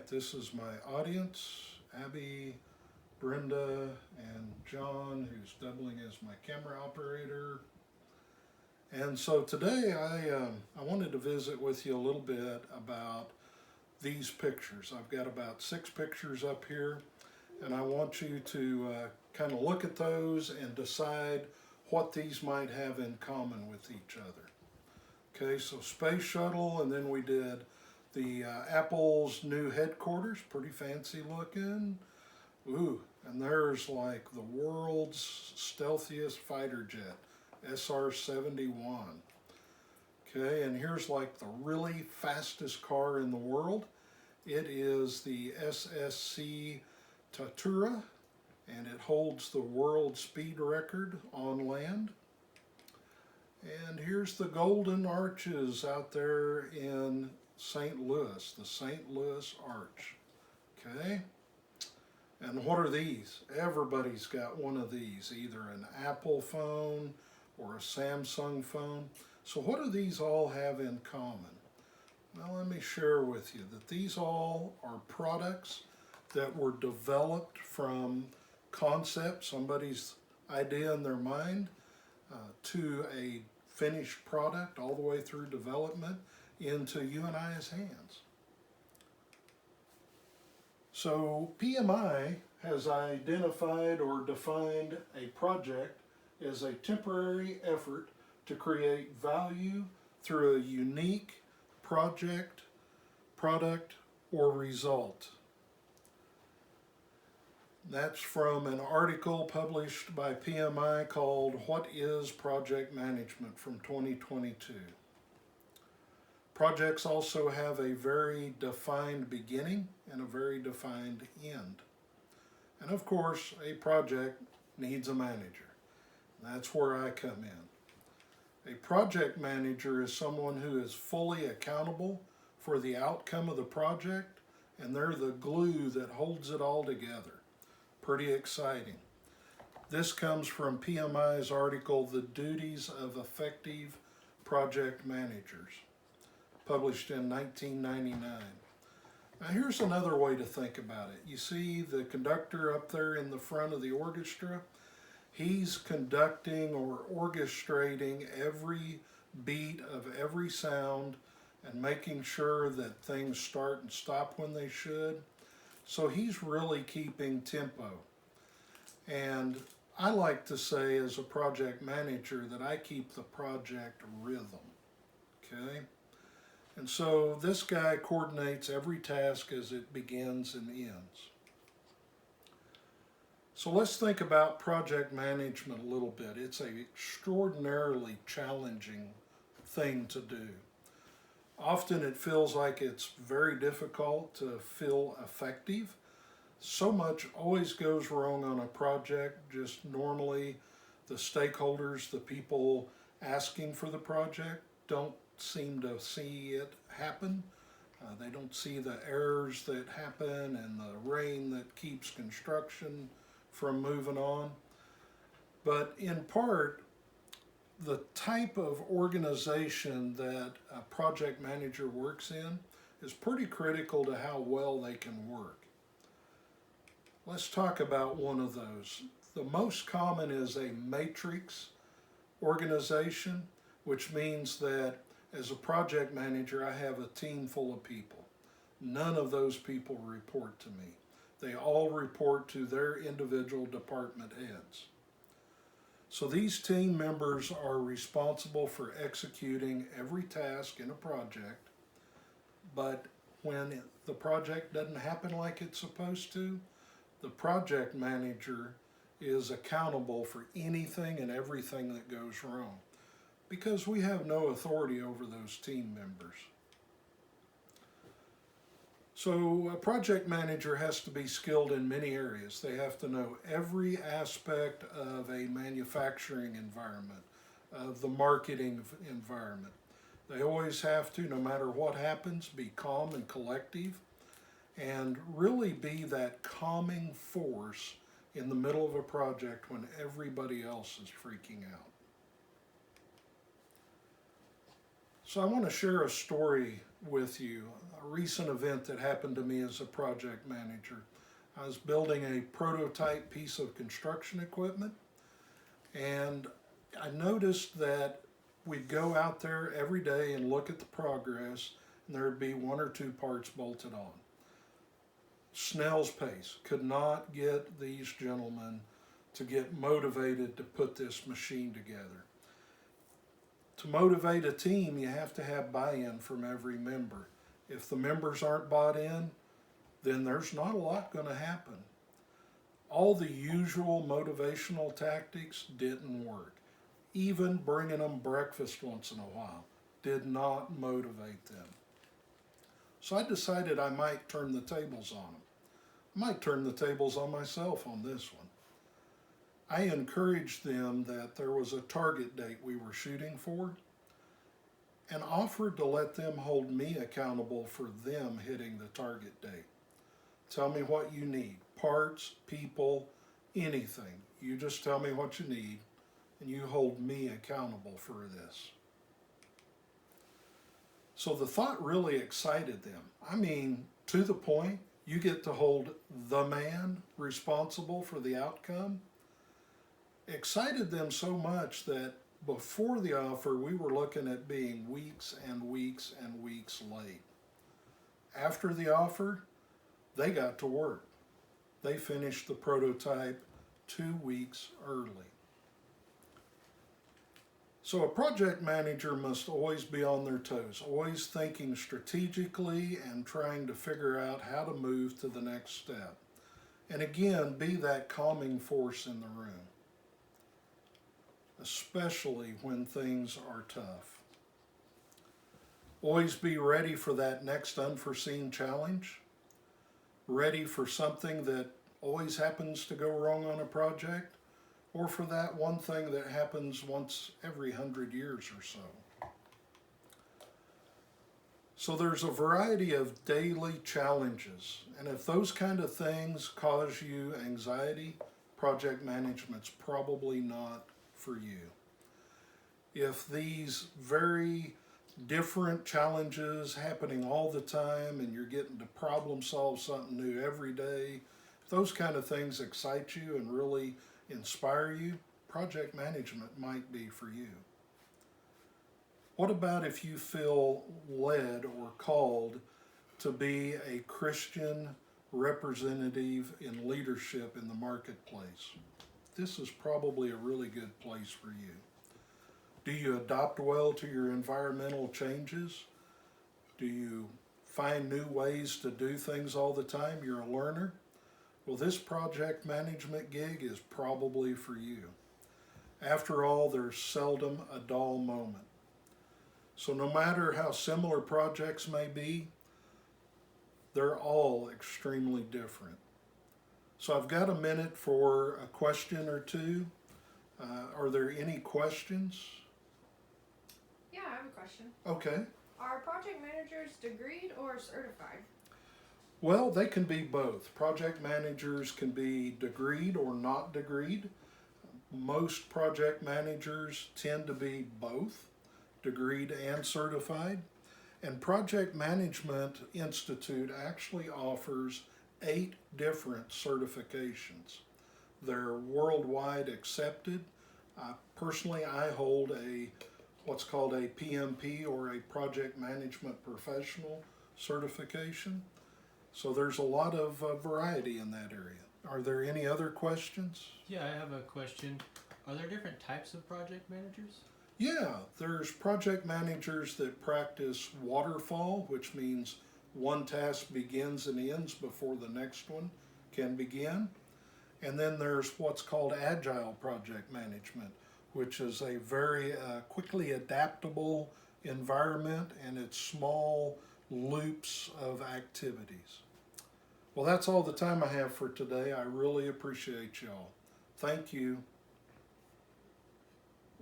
right, this is my audience, Abby, Brenda, and John, who's doubling as my camera operator. And so today I wanted to visit with you a little bit about these pictures. I've got about 6 pictures up here, and I want you to kind of look at those and decide what these might have in common with each other. Okay, so Space Shuttle, and then we did the Apple's new headquarters, pretty fancy looking. Ooh, and there's like the world's stealthiest fighter jet, SR-71. Okay, and here's like the really fastest car in the world. It is the SSC Tatura, and it holds the world speed record on land. And here's the Golden Arches out there in St. Louis, the St. Louis Arch. Okay? And what are these? Everybody's got one of these, either an Apple phone or a Samsung phone. So what do these all have in common? Well, let me share with you that these all are products that were developed from concept, somebody's idea in their mind, to a finished product all the way through development into you and I's hands. So PMI has identified or defined a project as a temporary effort to create value through a unique project, product, or result. That's from an article published by PMI called What is Project Management from 2022. Projects also have a very defined beginning and a very defined end. And of course, a project needs a manager. That's where I come in. A project manager is someone who is fully accountable for the outcome of the project, and they're the glue that holds it all together. Pretty exciting. This comes from PMI's article, The Duties of Effective Project Managers, published in 1999. Now here's another way to think about it. You see the conductor up there in the front of the orchestra? He's conducting or orchestrating every beat of every sound and making sure that things start and stop when they should. So he's really keeping tempo. And I like to say as a project manager that I keep the project rhythm. Okay? And so this guy coordinates every task as it begins and ends. So let's think about project management a little bit. It's an extraordinarily challenging thing to do. Often it feels like it's very difficult to feel effective. So much always goes wrong on a project. Just normally the stakeholders, the people asking for the project, don't seem to see it happen. They don't see the errors that happen and the rain that keeps construction from moving on. But in part, the type of organization that a project manager works in is pretty critical to how well they can work. Let's talk about one of those. The most common is a matrix organization, which means that as a project manager, I have a team full of people. None of those people report to me. They all report to their individual department heads. So these team members are responsible for executing every task in a project, but when the project doesn't happen like it's supposed to, the project manager is accountable for anything and everything that goes wrong, because we have no authority over those team members. So a project manager has to be skilled in many areas. They have to know every aspect of a manufacturing environment, of the marketing environment. They always have to, no matter what happens, be calm and collective and really be that calming force in the middle of a project when everybody else is freaking out. So I want to share a story with you, a recent event that happened to me as a project manager. I was building a prototype piece of construction equipment, and I noticed that we'd go out there every day and look at the progress, and there would be one or two parts bolted on. Snail's pace. Could not get these gentlemen to get motivated to put this machine together. To motivate a team, you have to have buy-in from every member. If the members aren't bought in, then there's not a lot going to happen. All the usual motivational tactics didn't work. Even bringing them breakfast once in a while did not motivate them. So I decided I might turn the tables on them. I might turn the tables on myself on this one. I encouraged them that there was a target date we were shooting for, and offered to let them hold me accountable for them hitting the target date. Tell me what you need, parts, people, anything. You just tell me what you need, and you hold me accountable for this. So the thought really excited them. I mean, to the point, you get to hold the man responsible for the outcome. Excited them so much that before the offer, we were looking at being weeks and weeks and weeks late. After the offer, they got to work. They finished the prototype 2 weeks early. So a project manager must always be on their toes, always thinking strategically and trying to figure out how to move to the next step. And again, be that calming force in the room, especially when things are tough. Always be ready for that next unforeseen challenge, ready for something that always happens to go wrong on a project, or for that one thing that happens once every 100 years or so. So there's a variety of daily challenges, and if those kind of things cause you anxiety, project management's probably not for you. If these very different challenges happening all the time and you're getting to problem solve something new every day, if those kind of things excite you and really inspire you, project management might be for you. What about if you feel led or called to be a Christian representative in leadership in the marketplace? This is probably a really good place for you. Do you adapt well to your environmental changes? Do you find new ways to do things all the time? You're a learner? Well, this project management gig is probably for you. After all, there's seldom a dull moment. So no matter how similar projects may be, they're all extremely different. So I've got a minute for a question or two. Are there any questions? Yeah, I have a question. Okay. Are project managers degreed or certified? Well, they can be both. Project managers can be degreed or not degreed. Most project managers tend to be both, degreed and certified. And Project Management Institute actually offers 8 different certifications. They're worldwide accepted. Personally, I hold what's called a PMP, or a Project Management Professional certification. So there's a lot of variety in that area. Are there any other questions? Yeah, I have a question. Are there different types of project managers? Yeah, there's project managers that practice waterfall, which means one task begins and ends before the next one can begin. And then there's what's called agile project management, which is a very quickly adaptable environment, and it's small loops of activities. Well, that's all the time I have for today. I really appreciate y'all. Thank you.